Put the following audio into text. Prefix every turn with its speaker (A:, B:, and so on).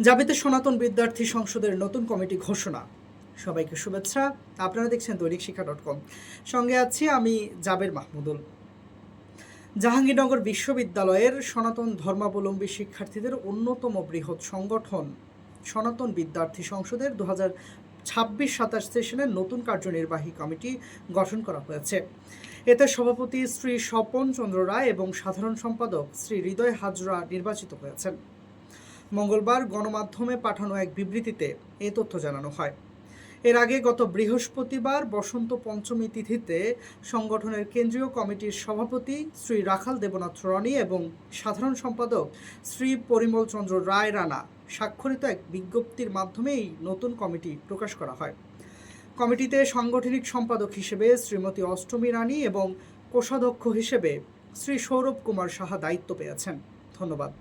A: জাবিতে সনাতন বিদ্যার্থী সংসদের নতুন কমিটি ঘোষণা। সবাইকে শুভেচ্ছা। আপনারা দেখছেন দৈনিকশিক্ষা.com। সঙ্গে আছি আমি জাবের মাহমুদুল। জাহাঙ্গীরনগর বিশ্ববিদ্যালয়ের সনাতন ধর্মাবলম্বী শিক্ষার্থীদের অন্যতম বৃহৎ সংগঠন সনাতন বিদ্যার্থী সংসদের 2026-27 সেশনের নতুন কার্যনির্বাহী কমিটি গঠন করা হয়েছে। এতে সভাপতি শ্রী স্বপন চন্দ্র রায় এবং সাধারণ সম্পাদক শ্রী হৃদয় হাজরা নির্বাচিত হয়েছেন। মঙ্গলবার গণমাধ্যমে পাঠানো এক বিবৃতিতে এ তথ্য জানানো হয়। এর আগে গত বৃহস্পতিবার বসন্ত পঞ্চমী তিথিতে সংগঠনের কেন্দ্রীয় কমিটির সভাপতি শ্রী রাখাল দেবনাথ রনি এবং সাধারণ সম্পাদক শ্রী পরিমল চন্দ্র রায় রানা স্বাক্ষরিত এক বিজ্ঞপ্তির মাধ্যমে এই নতুন কমিটি প্রকাশ করা হয়। কমিটিতে সাংগঠনিক সম্পাদক হিসেবে শ্রীমতী অষ্টমী রানী এবং কোষাধ্যক্ষ হিসেবে শ্রী সৌরভ কুমার সাহা দায়িত্ব পেয়েছেন। ধন্যবাদ।